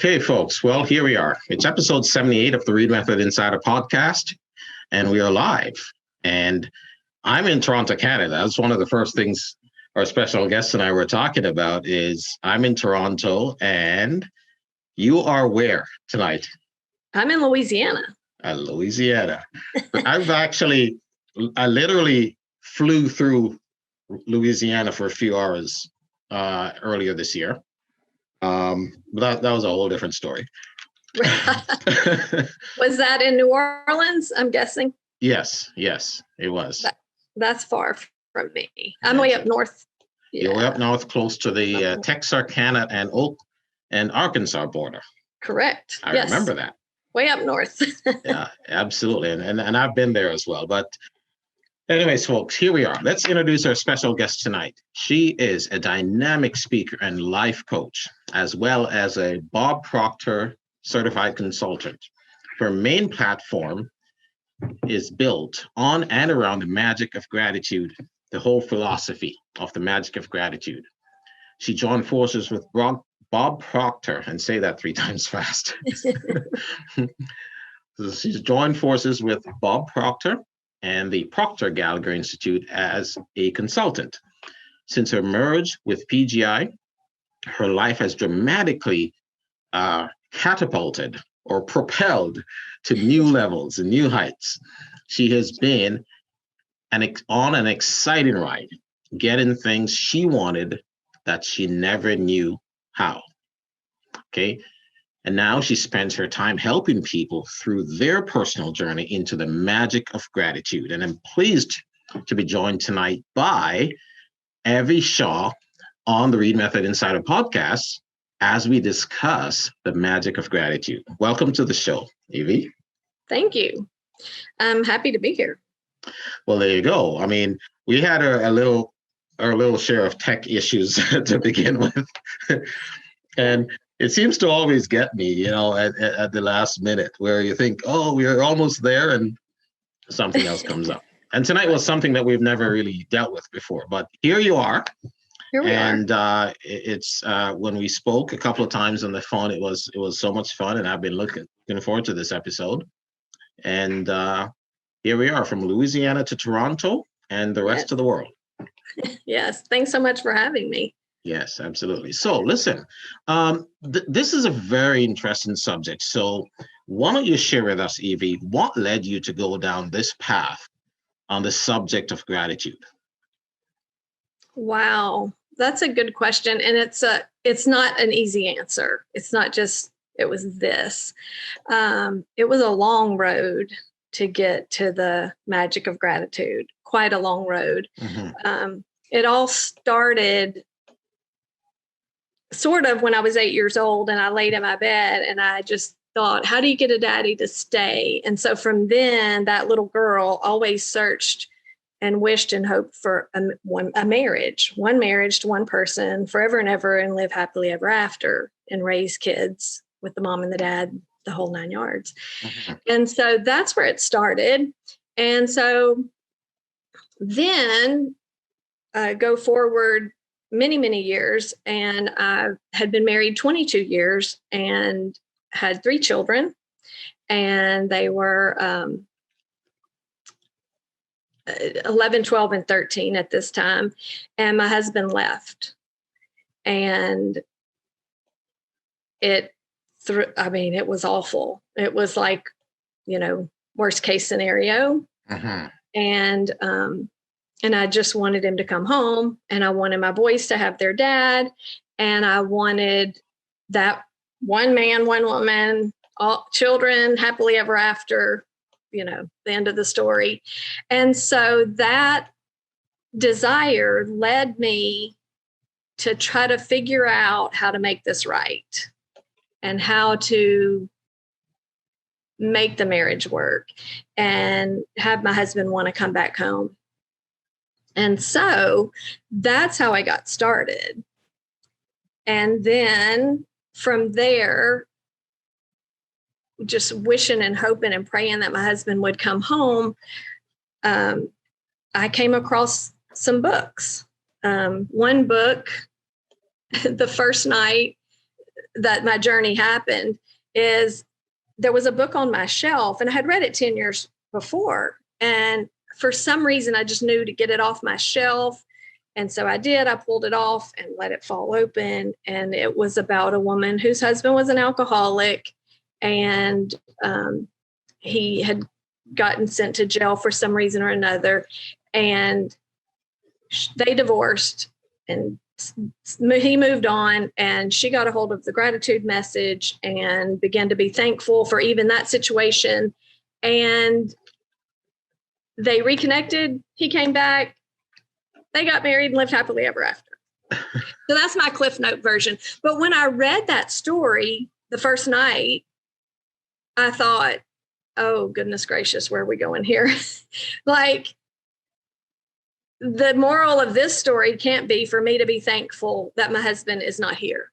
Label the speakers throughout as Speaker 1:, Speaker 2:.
Speaker 1: Okay, folks. Well, here we are. It's episode 78 of the Reid Method Insider Podcast, and we are live. And I'm in Toronto, Canada. That's one of the first things our special guest and I were talking about is I'm in Toronto, and you are where tonight?
Speaker 2: I'm in Louisiana.
Speaker 1: Louisiana. I literally flew through Louisiana for a few hours earlier this year. But that was a whole different story.
Speaker 2: Was that in New Orleans, I'm guessing?
Speaker 1: Yes, it was.
Speaker 2: That's far from me. I'm way up north.
Speaker 1: Yeah. You're way up north, close to the Texarkana and Arkansas border.
Speaker 2: Correct.
Speaker 1: I remember that.
Speaker 2: Way up north.
Speaker 1: Yeah, absolutely. And I've been there as well. But anyways, folks, here we are. Let's introduce our special guest tonight. She is a dynamic speaker and life coach, as well as a Bob Proctor certified consultant. Her main platform is built on and around the magic of gratitude, the whole philosophy of the magic of gratitude. She joined forces with Bob Proctor, and say that 3 times fast. She's joined forces with Bob Proctor and the Proctor Gallagher Institute as a consultant. Since her merge with PGI, her life has dramatically catapulted or propelled to new levels and new heights. She has been on an exciting ride, getting things she wanted that she never knew how. Okay. And now she spends her time helping people through their personal journey into the magic of gratitude. And I'm pleased to be joined tonight by Evie Shaw on the Reid Method Insider Podcast as we discuss the magic of gratitude. Welcome to the show, Evie.
Speaker 2: Thank you. I'm happy to be here.
Speaker 1: Well, there you go. I mean, we had our little share of tech issues to begin with. And it seems to always get me, at the last minute where you think, oh, we're almost there, and something else comes up. And tonight was something that we've never really dealt with before, but here you are.
Speaker 2: Here we
Speaker 1: are. It's when we spoke a couple of times on the phone, it was so much fun, and I've been looking forward to this episode. And here we are, from Louisiana to Toronto and the rest of the world.
Speaker 2: Yes, thanks so much for having me.
Speaker 1: Yes, absolutely. So listen, this is a very interesting subject. So why don't you share with us, Evie, what led you to go down this path on the subject of gratitude?
Speaker 2: Wow, that's a good question. And it's not an easy answer. It's not just, it was this. It was a long road to get to the magic of gratitude, quite a long road. Mm-hmm. It all started sort of when I was 8 years old, and I laid in my bed and I just thought, how do you get a daddy to stay? And so from then, that little girl always searched and wished and hoped for a marriage, one marriage to one person forever and ever, and live happily ever after and raise kids with the mom and the dad, the whole 9 yards. Mm-hmm. And so that's where it started. And so then go forward many, many years. And I had been married 22 years and had 3 children. And they were 11, 12, and 13 at this time. And my husband left. And it was awful. It was like, worst case scenario. Uh-huh. And I just wanted him to come home, and I wanted my boys to have their dad. And I wanted that one man, one woman, all children, happily ever after, the end of the story. And so that desire led me to try to figure out how to make this right and how to make the marriage work and have my husband want to come back home. And so that's how I got started. And then from there, just wishing and hoping and praying that my husband would come home, I came across some books. One book, the first night, that my journey happened is there was a book on my shelf, and I had read it 10 years before. And for some reason, I just knew to get it off my shelf. And so I did. I pulled it off and let it fall open. And it was about a woman whose husband was an alcoholic, and he had gotten sent to jail for some reason or another. And they divorced, and he moved on, and she got a hold of the gratitude message and began to be thankful for even that situation. And they reconnected. He came back. They got married and lived happily ever after. So that's my Cliff Note version. But when I read that story the first night, I thought, oh, goodness gracious, where are we going here? Like, the moral of this story can't be for me to be thankful that my husband is not here,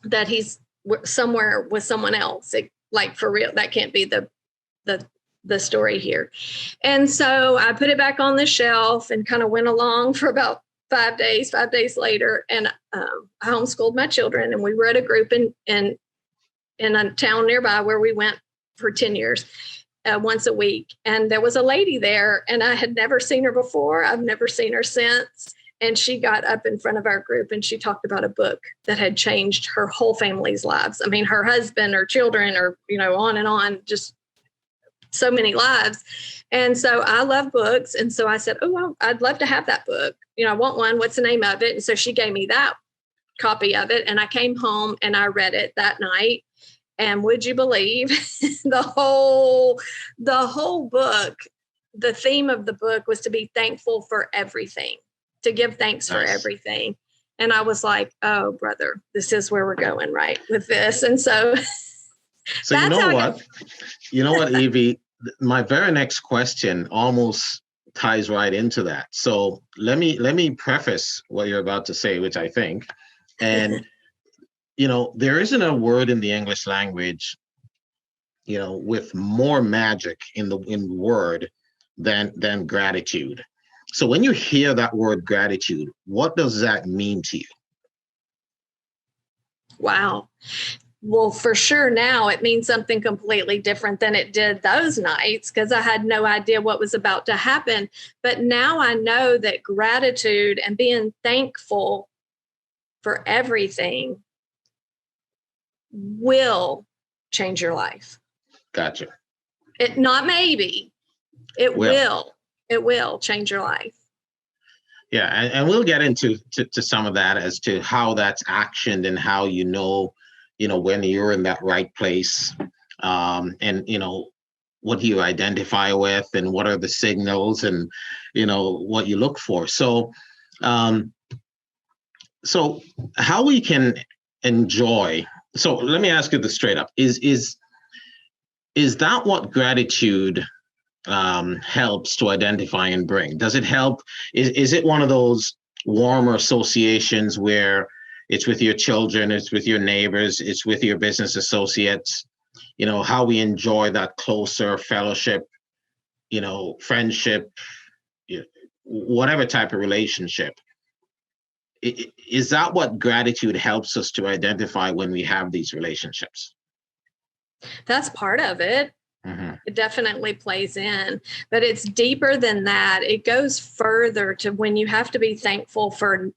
Speaker 2: that he's somewhere with someone else. Like, for real, that can't be the story here. And so I put it back on the shelf and kind of went along for about 5 days. 5 days later, and I homeschooled my children, and we were at a group in a town nearby where we went for 10 years. Once a week. And there was a lady there, and I had never seen her before. I've never seen her since. And she got up in front of our group and she talked about a book that had changed her whole family's lives. I mean, her husband, her children, or, on and on, just so many lives. And so I love books. And so I said, oh, well, I'd love to have that book. I want one. What's the name of it? And so she gave me that copy of it. And I came home and I read it that night. And would you believe the whole book, the theme of the book was to be thankful for everything, to give thanks for everything. And I was like, oh, brother, this is where we're going, right, with this. And so
Speaker 1: you know what, Evie, my very next question almost ties right into that. So let me preface what you're about to say, which I think, and there isn't a word in the English language, with more magic in the word than gratitude. So when you hear that word gratitude, what does that mean to you?
Speaker 2: Wow. Well, for sure now it means something completely different than it did those nights, because I had no idea what was about to happen. But now I know that gratitude and being thankful for everything will change your life.
Speaker 1: Gotcha.
Speaker 2: It will change your life.
Speaker 1: Yeah, and we'll get into some of that as to how that's actioned and how when you're in that right place, and what you identify with and what are the signals and what you look for. So how we can enjoy. So let me ask you this straight up: is that what gratitude helps to identify and bring? Does it help? Is it one of those warmer associations where it's with your children, it's with your neighbors, it's with your business associates? How we enjoy that closer fellowship, friendship, whatever type of relationship. Is that what gratitude helps us to identify when we have these relationships?
Speaker 2: That's part of it. Mm-hmm. It definitely plays in, but it's deeper than that. It goes further to when you have to be thankful for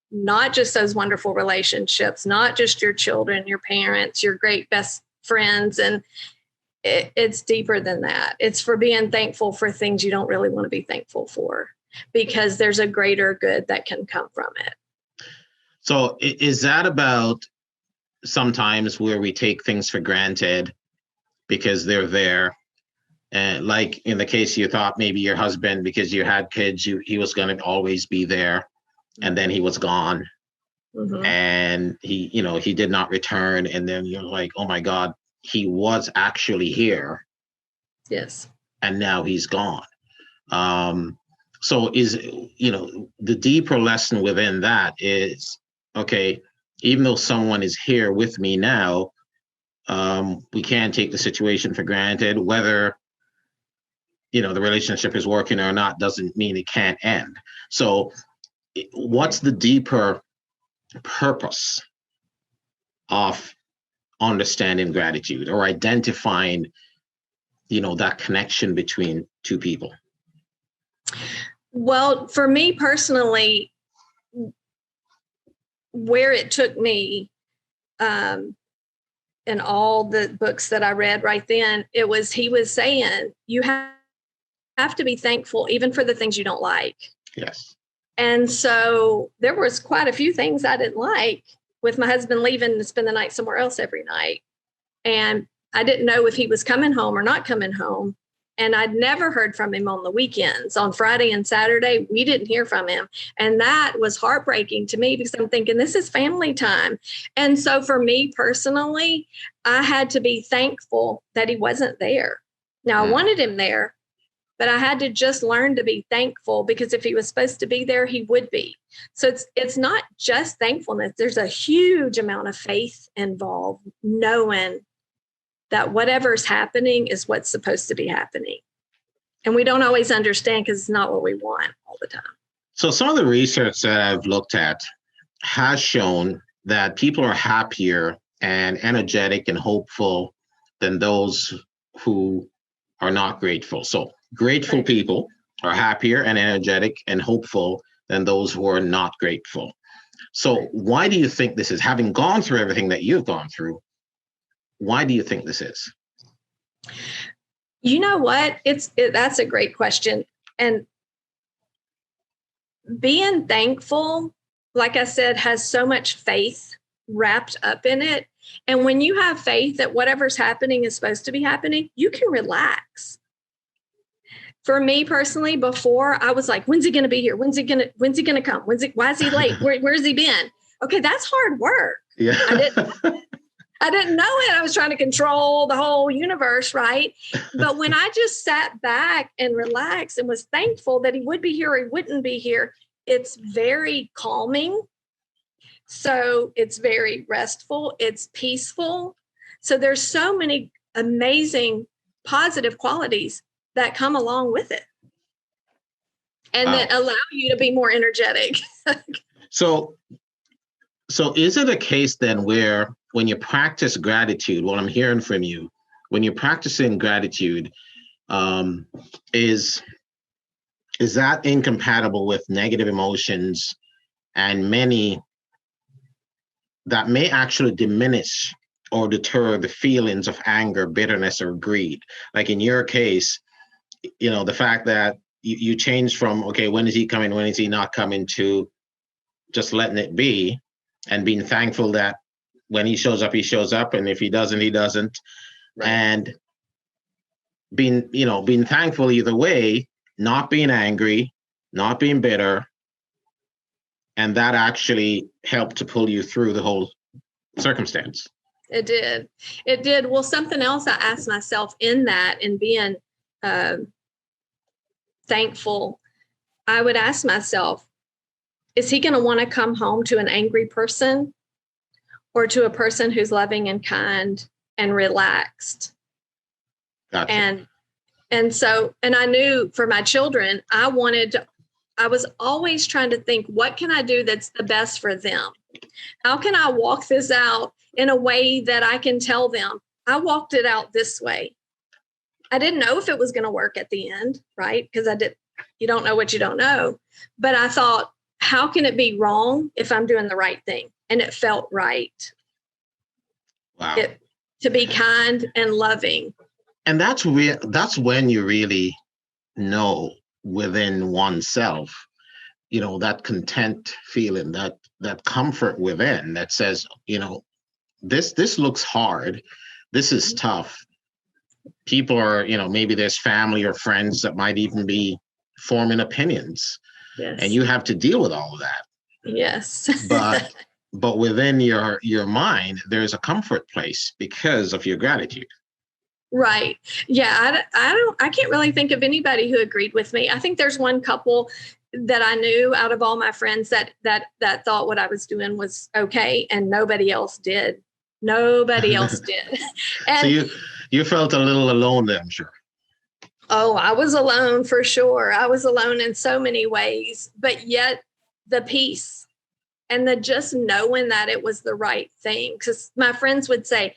Speaker 2: not just those wonderful relationships, not just your children, your parents, your great best friends. And it's deeper than that. It's for being thankful for things you don't really want to be thankful for, because there's a greater good that can come from it.
Speaker 1: So is that about sometimes where we take things for granted because they're there? And like in the case you thought maybe your husband, because you had kids, he was going to always be there, and then he was gone. Mm-hmm. And he did not return. And then you're like, oh my God, he was actually here.
Speaker 2: Yes.
Speaker 1: And now he's gone. So is, the deeper lesson within that is, okay, even though someone is here with me now, we can't take the situation for granted. Whether, the relationship is working or not doesn't mean it can't end. So what's the deeper purpose of understanding gratitude or identifying, that connection between two people?
Speaker 2: Well, for me personally, where it took me, in all the books that I read right then, he was saying, you have to be thankful even for the things you don't like.
Speaker 1: Yes.
Speaker 2: And so there was quite a few things I didn't like with my husband leaving to spend the night somewhere else every night. And I didn't know if he was coming home or not coming home. And I'd never heard from him on the weekends. On Friday and Saturday, we didn't hear from him. And that was heartbreaking to me because I'm thinking, this is family time. And so for me personally, I had to be thankful that he wasn't there. Now, I wanted him there, but I had to just learn to be thankful, because if he was supposed to be there, he would be. So it's not just thankfulness. There's a huge amount of faith involved, knowing that whatever's happening is what's supposed to be happening. And we don't always understand because it's not what we want all the time.
Speaker 1: So some of the research that I've looked at has shown that people are happier and energetic and hopeful than those who are not grateful. So grateful
Speaker 2: Right.
Speaker 1: people are happier and energetic and hopeful than those who are not grateful. So why do you think this is? Having gone through everything that you've gone through, why do you think this is?
Speaker 2: You know what? That's a great question. And being thankful, like I said, has so much faith wrapped up in it. And when you have faith that whatever's happening is supposed to be happening, you can relax. For me personally, before, I was like, when's he going to be here? When's he going to come? Why is he late? Where's he been? Okay, that's hard work.
Speaker 1: Yeah.
Speaker 2: I didn't know it. I was trying to control the whole universe, right? But when I just sat back and relaxed and was thankful that he would be here or he wouldn't be here, it's very calming. So it's very restful. It's peaceful. So there's so many amazing positive qualities that come along with it and that allow you to be more energetic.
Speaker 1: So is it a case then where when you practice gratitude, what I'm hearing from you, when you're practicing gratitude, is that incompatible with negative emotions and many that may actually diminish or deter the feelings of anger, bitterness, or greed? Like in your case, the fact that you change from, okay, when is he coming, when is he not coming, to just letting it be and being thankful that when he shows up, and if he doesn't, he doesn't. Right. And being thankful either way, not being angry, not being bitter. And that actually helped to pull you through the whole circumstance.
Speaker 2: It did. Well, something else I asked myself in that, and being thankful, I would ask myself, is he going to want to come home to an angry person or to a person who's loving and kind and relaxed?
Speaker 1: Gotcha.
Speaker 2: And so I knew for my children, I was always trying to think, what can I do that's the best for them? How can I walk this out in a way that I can tell them, I walked it out this way? I didn't know if it was going to work at the end, right? Because you don't know what you don't know. But I thought, how can it be wrong if I'm doing the right thing? And it felt right.
Speaker 1: Wow.
Speaker 2: To be kind and loving.
Speaker 1: And that's when you really know within oneself, that content feeling, that comfort within that says, this looks hard. This is tough. People are, maybe there's family or friends that might even be forming opinions.
Speaker 2: Yes.
Speaker 1: And you have to deal with all of that.
Speaker 2: Yes.
Speaker 1: but within your mind, there's a comfort place because of your gratitude.
Speaker 2: Right. Yeah. I can't really think of anybody who agreed with me. I think there's one couple that I knew out of all my friends that thought what I was doing was okay, and nobody else did. Nobody else did. And
Speaker 1: so you felt a little alone there, I'm sure.
Speaker 2: Oh, I was alone for sure. I was alone in so many ways, but yet the peace And the just knowing that it was the right thing. Because my friends would say,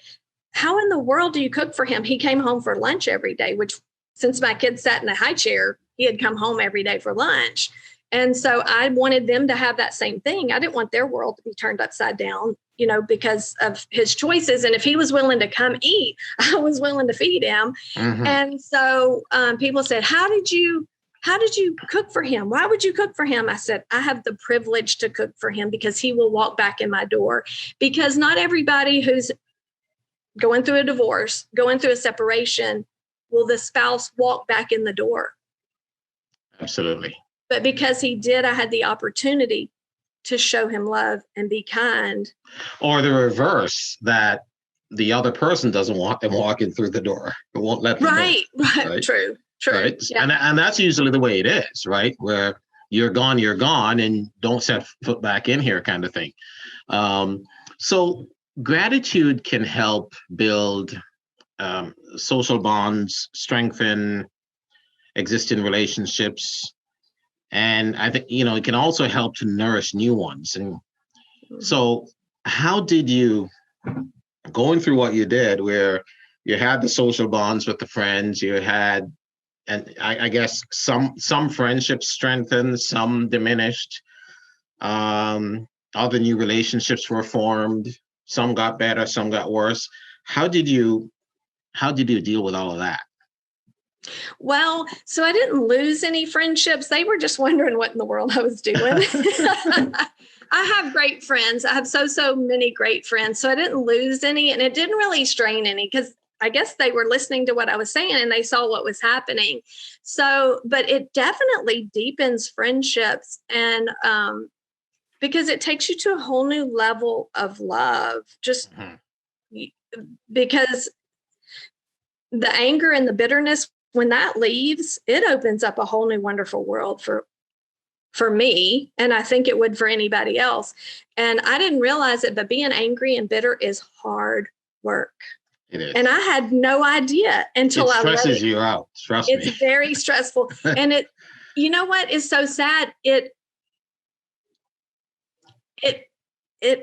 Speaker 2: how in the world do you cook for him? He came home for lunch every day, which since my kid sat in a high chair, he had come home every day for lunch. And so I wanted them to have that same thing. I didn't want their world to be turned upside down, because of his choices. And if he was willing to come eat, I was willing to feed him. Mm-hmm. And so people said, how did you cook for him? Why would you cook for him? I said, I have the privilege to cook for him because he will walk back in my door. Because not everybody who's going through a divorce, going through a separation, will the spouse walk back in the door?
Speaker 1: Absolutely.
Speaker 2: But because he did, I had the opportunity to show him love and be kind.
Speaker 1: Or the reverse, that the other person doesn't want them walking through the door. It won't let them
Speaker 2: right. True. Right?
Speaker 1: Yeah. And that's usually the way it is, right? Where you're gone, and don't set foot back in here kind of thing. So gratitude can help build social bonds, strengthen existing relationships. And I think, it can also help to nourish new ones. And so how did you, going through what you did, where you had the social bonds with the friends, you had, and I guess some friendships strengthened, some diminished, other new relationships were formed, some got better, some got worse. How did you deal with all of that?
Speaker 2: Well, so I didn't lose any friendships. They were just wondering what in the world I was doing. I have great friends. I have so many great friends. So I didn't lose any, and it didn't really strain any because I guess they were listening to what I was saying and they saw what was happening. So, but it definitely deepens friendships, and because it takes you to a whole new level of love, just because the anger and the bitterness, when that leaves, it opens up a whole new wonderful world for me. And I think it would for anybody else. And I didn't realize it, but being angry and bitter is hard work.
Speaker 1: It is.
Speaker 2: And I had no idea until I let it. It stresses
Speaker 1: you out. Trust me.
Speaker 2: It's very stressful. And it, you know what is so sad? It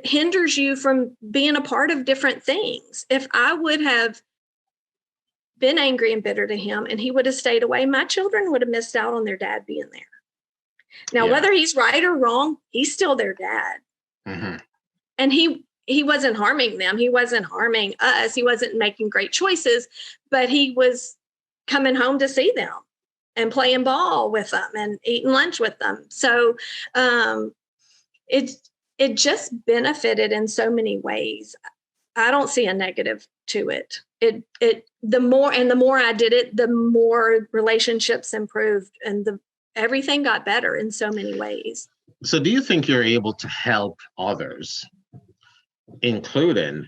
Speaker 2: hinders you from being a part of different things. If I would have been angry and bitter to him and he would have stayed away, my children would have missed out on their dad being there. Now, whether he's right or wrong, he's still their dad. Mm-hmm. And he wasn't harming them. He wasn't harming us. He wasn't making great choices, but he was coming home to see them and playing ball with them and eating lunch with them. So it just benefited in so many ways. I don't see a negative to it. The more I did it, the more relationships improved and everything got better in so many ways.
Speaker 1: So do you think you're able to help others, including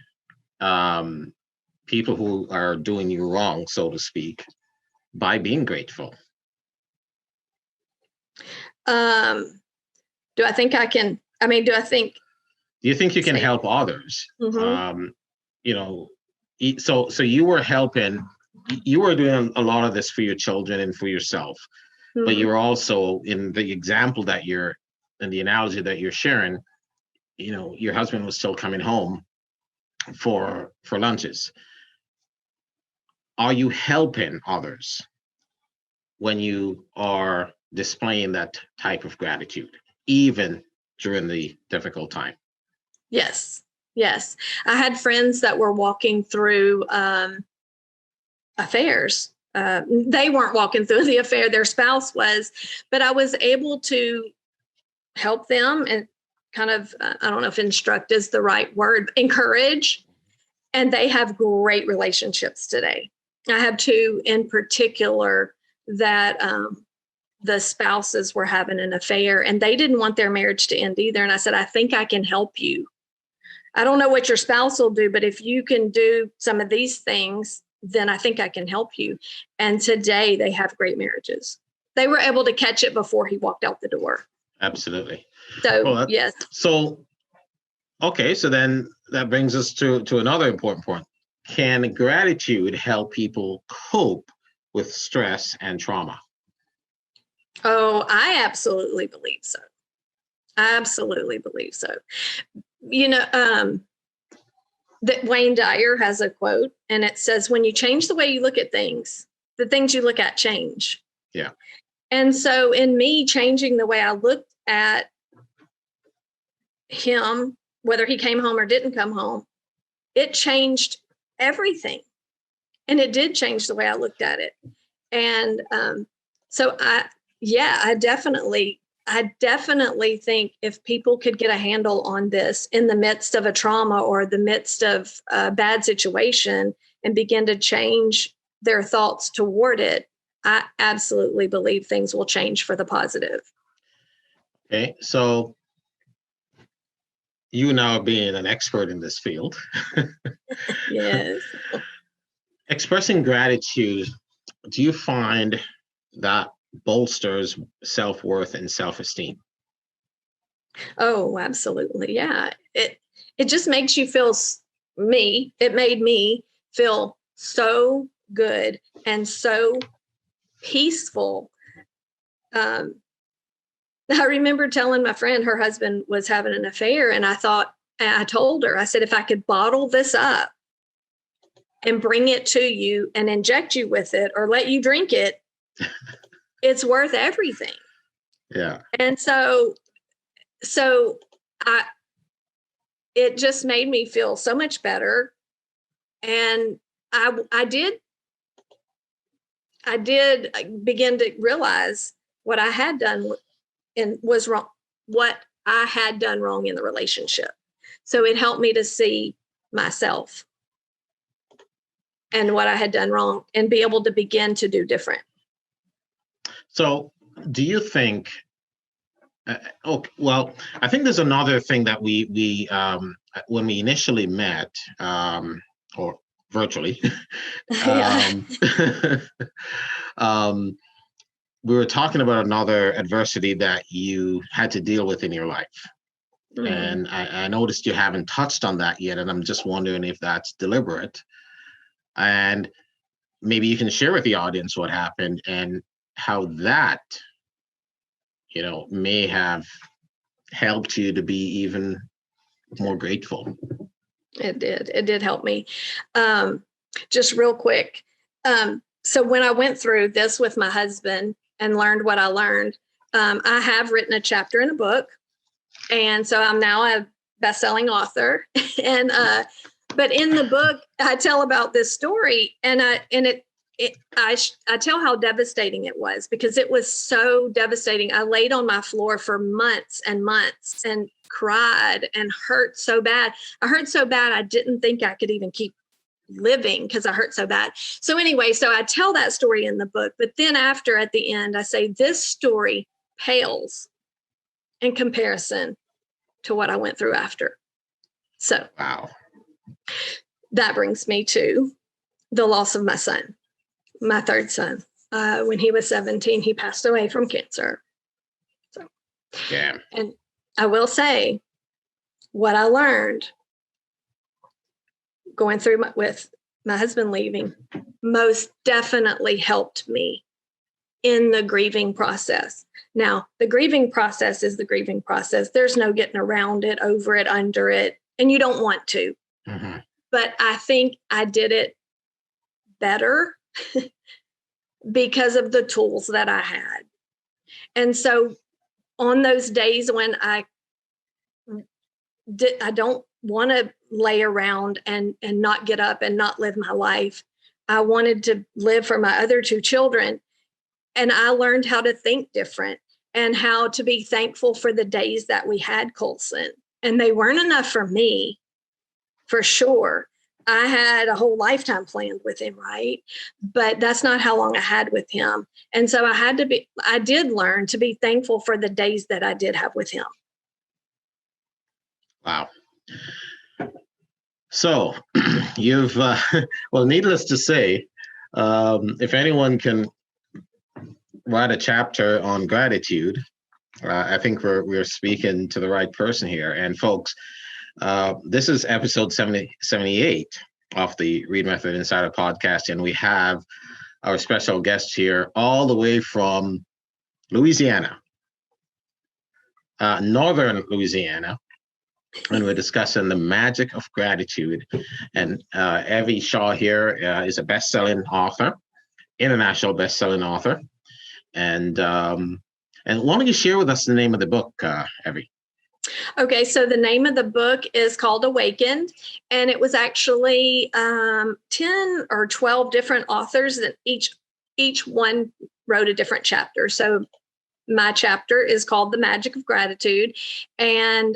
Speaker 1: people who are doing you wrong, so to speak, by being grateful?
Speaker 2: Do I think I can? I mean, do you
Speaker 1: think you can help others? Mm-hmm. So you were helping, you were doing a lot of this for your children and for yourself, mm-hmm. but you were also, in the example in the analogy that you're sharing, your husband was still coming home for lunches. Are you helping others when you are displaying that type of gratitude, even during the difficult time?
Speaker 2: Yes. I had friends that were walking through affairs. They weren't walking through the affair, their spouse was, but I was able to help them and kind of, I don't know if instruct is the right word, encourage. And they have great relationships today. I have two in particular that the spouses were having an affair and they didn't want their marriage to end either. And I said, I think I can help you. I don't know what your spouse will do, but if you can do some of these things, then I think I can help you. And today they have great marriages. They were able to catch it before he walked out the door.
Speaker 1: Absolutely.
Speaker 2: So, yes.
Speaker 1: So, okay. So then that brings us to another important point. Can gratitude help people cope with stress and trauma?
Speaker 2: Oh, I absolutely believe so. I absolutely believe so. You know, that Wayne Dyer has a quote, and it says, when you change the way you look at things, the things you look at change.
Speaker 1: Yeah.
Speaker 2: And so in me changing the way I looked at him, whether he came home or didn't come home, it changed everything. And it did change the way I looked at it. And so I definitely think if people could get a handle on this in the midst of a trauma or the midst of a bad situation and begin to change their thoughts toward it, I absolutely believe things will change for the positive.
Speaker 1: Okay, so you now being an expert in this field.
Speaker 2: Yes.
Speaker 1: Expressing gratitude, do you find that bolsters self-worth and self-esteem?
Speaker 2: Oh, absolutely. Yeah. It just makes you feel it made me feel so good and so peaceful. I remember telling my friend her husband was having an affair, and I told her, I said, if I could bottle this up and bring it to you and inject you with it or let you drink it, it's worth everything.
Speaker 1: Yeah.
Speaker 2: And so it just made me feel so much better. And I did begin to realize what I had done and was wrong, what I had done wrong in the relationship. So it helped me to see myself and what I had done wrong and be able to begin to do different.
Speaker 1: So do you think, well, I think there's another thing that we when we initially met, or virtually, we were talking about another adversity that you had to deal with in your life. Mm. And I noticed you haven't touched on that yet, and I'm just wondering if that's deliberate. And maybe you can share with the audience what happened and how that, may have helped you to be even more grateful.
Speaker 2: It did help me. Just real quick. So when I went through this with my husband and learned what I learned, I have written a chapter in a book. And so I'm now a best-selling author. And but in the book, I tell about this story, and I tell how devastating it was, because it was so devastating. I laid on my floor for months and months and cried and hurt so bad. I hurt so bad I didn't think I could even keep living because I hurt so bad. So anyway, so I tell that story in the book, but then at the end, I say this story pales in comparison to what I went through after. So
Speaker 1: wow.
Speaker 2: That brings me to the loss of my son, my third son. When he was 17, he passed away from cancer. So,
Speaker 1: yeah.
Speaker 2: And I will say, what I learned going through with my husband leaving most definitely helped me in the grieving process. Now, the grieving process is the grieving process. There's no getting around it, over it, under it, and you don't want to. Mm-hmm. But I think I did it better because of the tools that I had. And so on those days when I don't want to lay around and not get up and not live my life, I wanted to live for my other two children. And I learned how to think different and how to be thankful for the days that we had Colson. And they weren't enough for me, for sure. I had a whole lifetime planned with him, right? But that's not how long I had with him. And so I did learn to be thankful for the days that I did have with him.
Speaker 1: Wow. So you've, well, needless to say, if anyone can write a chapter on gratitude, I think we're speaking to the right person here. And folks, this is episode 78 of the Reid Method Insider Podcast, and we have our special guest here all the way from Louisiana. northern Louisiana, and we're discussing the magic of gratitude. And Evie Shaw here is a best-selling author, international best-selling author. And why don't you share with us the name of the book, Evie?
Speaker 2: Okay, so the name of the book is called Awakened, and it was actually 10 or 12 different authors that each one wrote a different chapter. So my chapter is called The Magic of Gratitude, and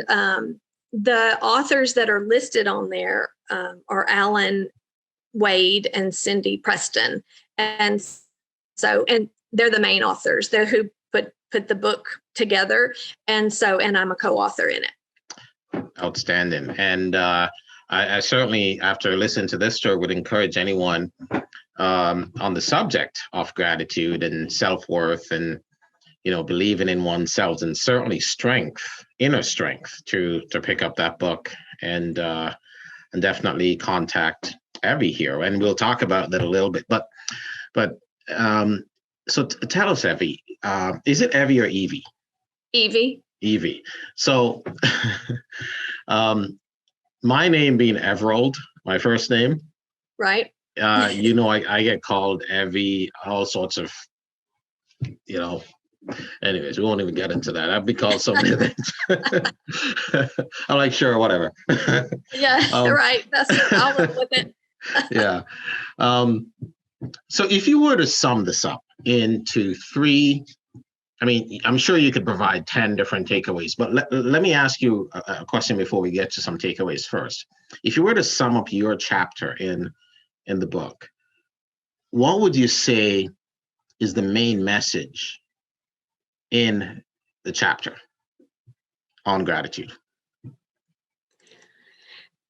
Speaker 2: the authors that are listed on there are Alan Wade and Cindy Preston, and they're the main authors. They're who put the book together, and I'm a co-author in it.
Speaker 1: Outstanding. And I certainly, after listening to this story, would encourage anyone on the subject of gratitude and self-worth and believing in oneself, and certainly inner strength, to pick up that book and definitely contact Evie here, and we'll talk about that a little bit. But so tell us, Evie, is it Evie or Evie?
Speaker 2: Evie.
Speaker 1: Evie. So my name being Everold, my first name,
Speaker 2: right?
Speaker 1: I get called Evie, all sorts of, anyways, we won't even get into that. I'd be called so many things. I'm like, sure, whatever.
Speaker 2: Yeah, right. I'll live with it.
Speaker 1: Yeah. So if you were to sum this up into three, I'm sure you could provide 10 different takeaways, but let me ask you a question before we get to some takeaways first. If you were to sum up your chapter in the book, what would you say is the main message in the chapter on gratitude?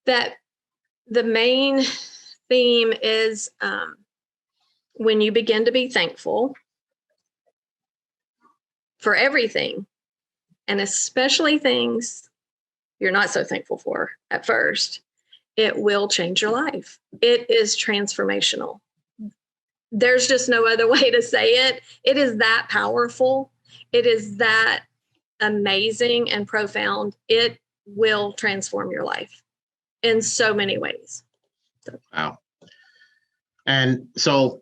Speaker 2: That the main theme is when you begin to be thankful for everything, and especially things you're not so thankful for at first, it will change your life. It is transformational. There's just no other way to say it. It is that powerful. It is that amazing and profound. It will transform your life in so many ways.
Speaker 1: Wow. And so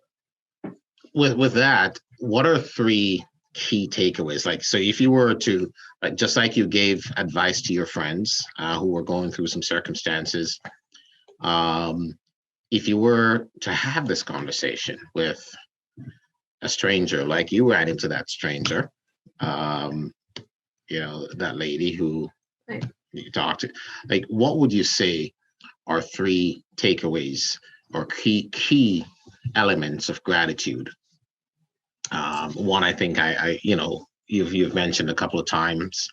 Speaker 1: with that, what are three key takeaways? Like, so if you were to, just like you gave advice to your friends who were going through some circumstances, if you were to have this conversation with a stranger, like you ran into that stranger, that lady who you talked to, like, what would you say are three takeaways or key elements of gratitude? One, I think you've mentioned a couple of times,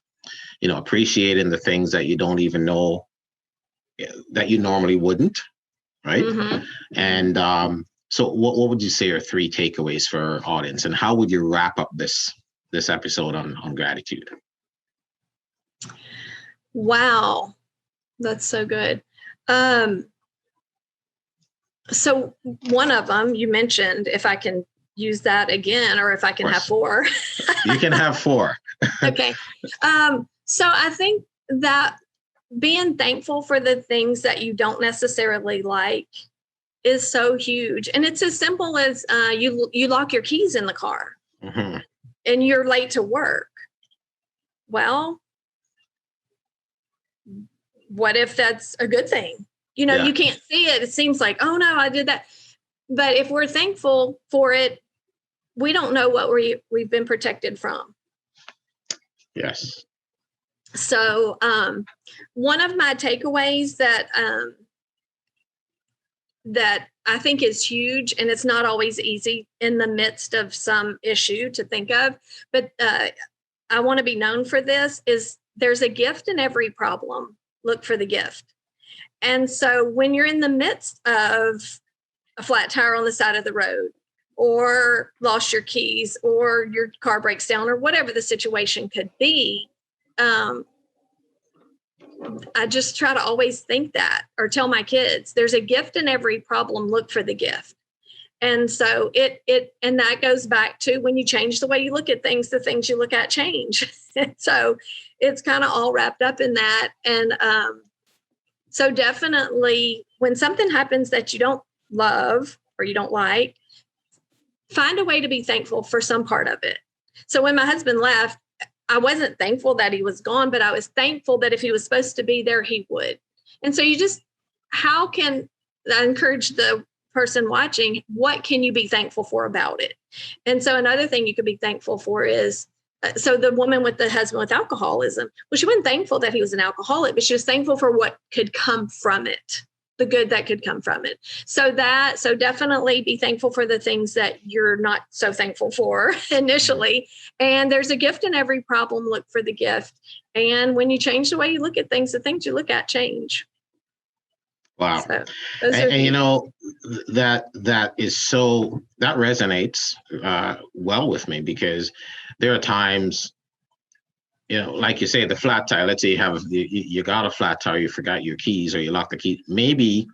Speaker 1: appreciating the things that you don't even know that you normally wouldn't, right?
Speaker 2: Mm-hmm.
Speaker 1: And so what would you say are three takeaways for our audience, and how would you wrap up this episode on gratitude?
Speaker 2: Wow, that's so good. So one of them you mentioned, if I can use that again, or if I can have four.
Speaker 1: You can have four.
Speaker 2: Okay. So I think that being thankful for the things that you don't necessarily like is so huge. And it's as simple as you lock your keys in the car, mm-hmm. and you're late to work. Well, what if that's a good thing? You can't see it. It seems like, oh no, I did that. But if we're thankful for it, we don't know what we've been protected from.
Speaker 1: Yes.
Speaker 2: So one of my takeaways that I think is huge, and it's not always easy in the midst of some issue to think of, but I want to be known for this, is there's a gift in every problem. Look for the gift. And so when you're in the midst of a flat tire on the side of the road, or lost your keys, or your car breaks down, or whatever the situation could be, I just try to always think that, or tell my kids, there's a gift in every problem, look for the gift. And so and that goes back to when you change the way you look at things, the things you look at change. So it's kind of all wrapped up in that. And so definitely when something happens that you don't love or you don't like, find a way to be thankful for some part of it. So when my husband left, I wasn't thankful that he was gone, but I was thankful that if he was supposed to be there, he would. And so how can I encourage the person watching, what can you be thankful for about it? And so another thing you could be thankful for is, so the woman with the husband with alcoholism, well, she wasn't thankful that he was an alcoholic, but she was thankful for what could come from it, the good that could come from it. So definitely be thankful for the things that you're not so thankful for initially. And there's a gift in every problem. Look for the gift. And when you change the way you look at things, the things you look at change.
Speaker 1: Wow. So and you know, that resonates well with me, because there are times, you know, like you say, the flat tire, let's say you got a flat tire, you forgot your keys or you locked the key. Maybe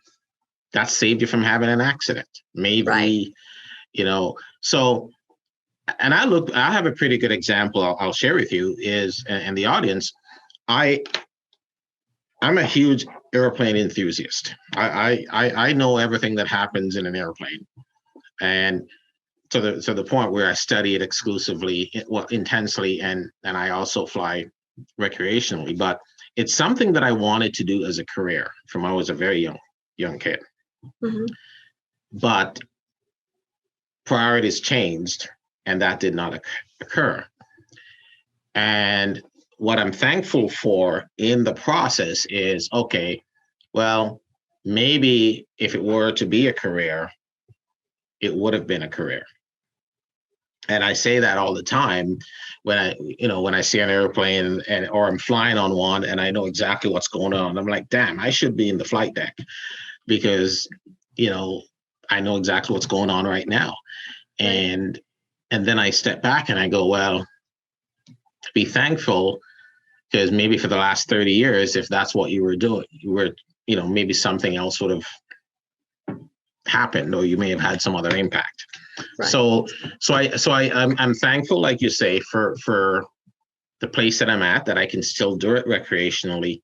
Speaker 1: that saved you from having an accident. Maybe, right. You know, so, and I have a pretty good example I'll share with you is, and the audience, I'm a huge airplane enthusiast. I know everything that happens in an airplane, and to the point where I study it exclusively, intensely, and I also fly recreationally. But it's something that I wanted to do as a career from when I was a very young kid. Mm-hmm. But priorities changed, and that did not occur. And what I'm thankful for in the process is, okay, well, maybe if it were to be a career, it would have been a career. And I say that all the time when I see an airplane or I'm flying on one and I know exactly what's going on. I'm like, damn, I should be in the flight deck, because, you know, I know exactly what's going on right now. And then I step back and I go, well, be thankful, because maybe for the last 30 years, if that's what you were doing, maybe something else would have happened, or you may have had some other impact. Right. So I'm thankful, like you say, for the place that I'm at, that I can still do it recreationally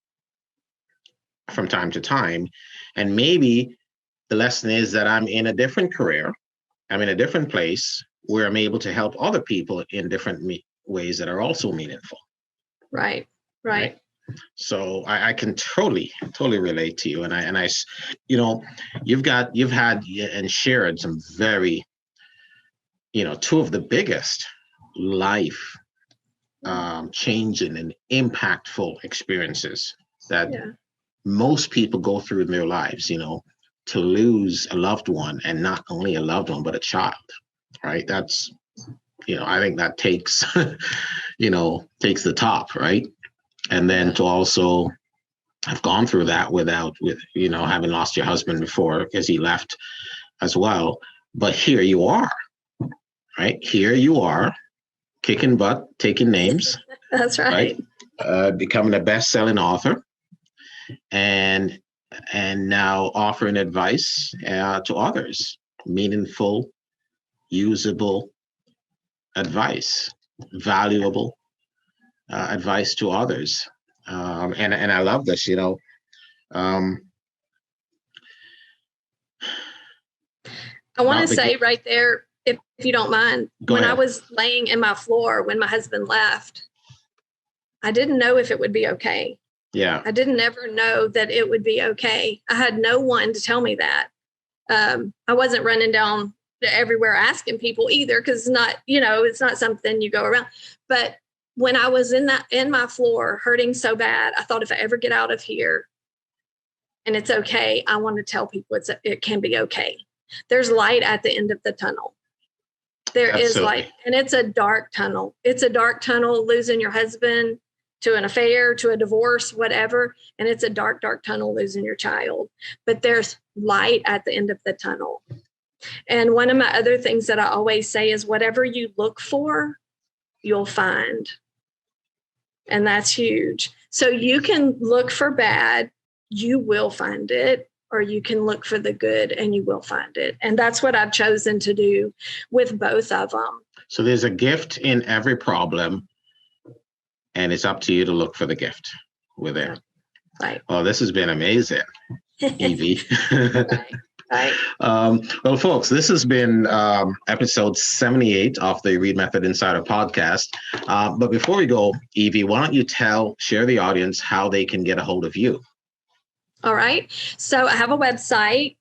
Speaker 1: from time to time. And maybe the lesson is that I'm in a different career. I'm in a different place where I'm able to help other people in different ways that are also meaningful. Right. So I can totally relate to you. And I, you know, you've had and shared some very, you know, two of the biggest life changing and impactful experiences that most people go through in their lives, you know, to lose a loved one, and not only a loved one, but a child, right? That's, you know, I think that takes, takes the top, right? And then to also have gone through that with, you know, having lost your husband before, because he left as well. But here you are, right? Here you are, kicking butt, taking names.
Speaker 2: That's right.
Speaker 1: Becoming a best-selling author, and now offering advice to others, meaningful, usable advice, valuable advice to others. And I love this, you know.
Speaker 2: I want to say right there, if you don't mind, when I was laying in my floor when my husband left, I didn't know if it would be okay.
Speaker 1: Yeah.
Speaker 2: I didn't ever know that it would be okay. I had no one to tell me that. I wasn't running down everywhere asking people either, because it's not, you know, it's not something you go around. But when I was in my floor hurting so bad, I thought, if I ever get out of here and it's okay, I want to tell people it can be okay. There's light at the end of the tunnel. There is light, and it's a dark tunnel. It's a dark tunnel, losing your husband to an affair, to a divorce, whatever. And it's a dark, dark tunnel, losing your child. But there's light at the end of the tunnel. And one of my other things that I always say is, whatever you look for, you'll find. And that's huge. So you can look for bad, you will find it, or you can look for the good and you will find it. And that's what I've chosen to do with both of them.
Speaker 1: So there's a gift in every problem, and it's up to you to look for the gift within.
Speaker 2: Right.
Speaker 1: Oh, this has been amazing, Evie.
Speaker 2: Right.
Speaker 1: Well, folks, this has been episode 78 of the Reid Method Insider Podcast. But before we go, Evie, why don't you share the audience how they can get a hold of you?
Speaker 2: All right. So I have a website.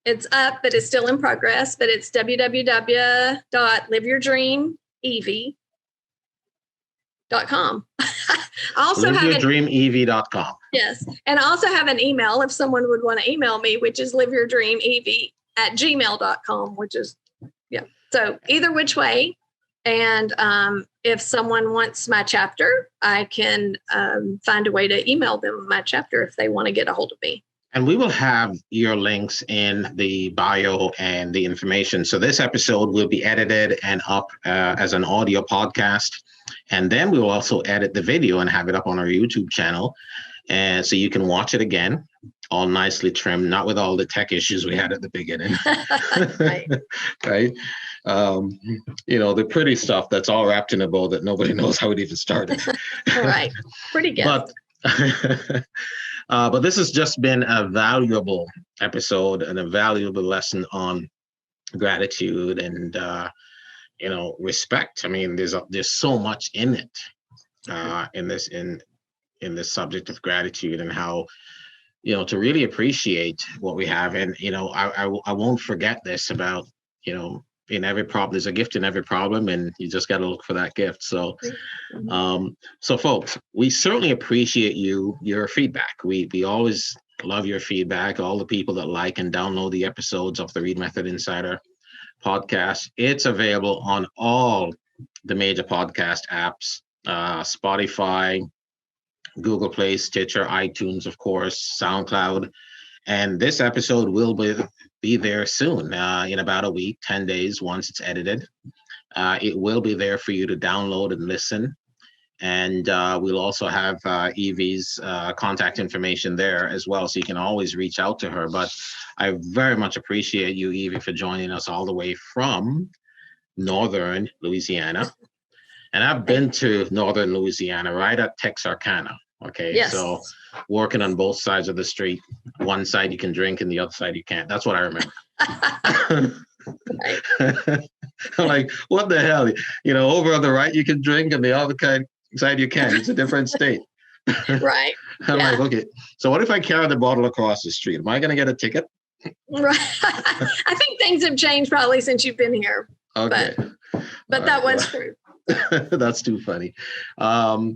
Speaker 2: It's up, but it's still in progress. But it's www.liveyourdreamevie.com. I also have
Speaker 1: liveyourdreamevie.com.
Speaker 2: Yes. And I also have an email if someone would want to email me, which is liveyourdreamevie@gmail.com, which is, yeah. So either which way. And if someone wants my chapter, I can find a way to email them my chapter if they want to get a hold of me.
Speaker 1: And we will have your links in the bio and the information. So this episode will be edited and up as an audio podcast. And then we will also edit the video and have it up on our YouTube channel. And so you can watch it again, all nicely trimmed, not with all the tech issues we had at the beginning.
Speaker 2: Right.
Speaker 1: Right. The pretty stuff that's all wrapped in a bow that nobody knows how it even started.
Speaker 2: Right. Pretty good.
Speaker 1: But this has just been a valuable episode and a valuable lesson on gratitude and, respect. I mean, there's so much in it, in this subject of gratitude and how, to really appreciate what we have. And, I won't forget this about, in every problem, there's a gift in every problem, and you just got to look for that gift. So, so folks, we certainly appreciate your feedback. We always love your feedback. All the people that like and download the episodes of the Reid Method Insider Podcast. It's available on all the major podcast apps, Spotify, Google Play, Stitcher, iTunes, of course, SoundCloud. And this episode will be there soon, in about a week, 10 days, once it's edited. It will be there for you to download and listen. And we'll also have Evie's contact information there as well, so you can always reach out to her. But I very much appreciate you, Evie, for joining us all the way from Northern Louisiana. And I've been to Northern Louisiana, right at Texarkana. Okay,
Speaker 2: yes.
Speaker 1: So working on both sides of the street. One side you can drink and the other side you can't. That's what I remember. I'm like, what the hell? Over on the right you can drink and the other side you can't. It's a different state.
Speaker 2: Right.
Speaker 1: I'm like, okay, so what if I carry the bottle across the street? Am I going to get a ticket?
Speaker 2: Right. I think things have changed probably since you've been here.
Speaker 1: Okay.
Speaker 2: But that was true.
Speaker 1: That's too funny. But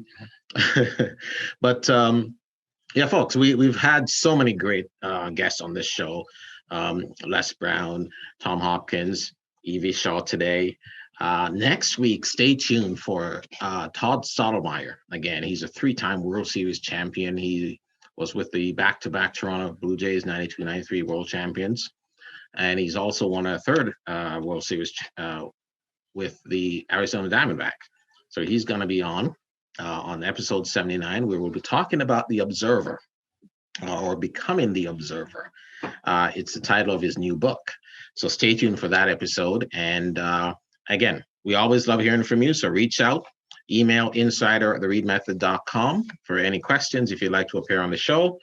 Speaker 1: yeah, folks, we've had so many great guests on this show. Les Brown, Tom Hopkins, Evie Shaw today. Next week, stay tuned for Todd Sotomayer. Again, he's a 3-time World Series champion. He was with the back-to-back Toronto Blue Jays 92-93 World Champions. And he's also won a 3rd World Series with the Arizona Diamondback. So he's going to be on episode 79, where we'll be talking about the observer, or becoming the observer. It's the title of his new book. So stay tuned for that episode. And again, we always love hearing from you. So reach out, email insider@thereidmethod.com for any questions if you'd like to appear on the show.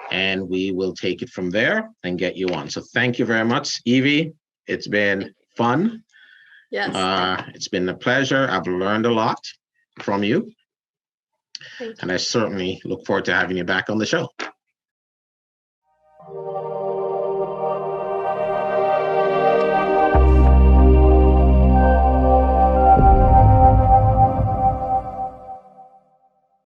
Speaker 1: And we will take it from there and get you on. So thank you very much, Evie. It's been fun.
Speaker 2: Yes.
Speaker 1: It's been a pleasure. I've learned a lot from you. And I certainly look forward to having you back on the show.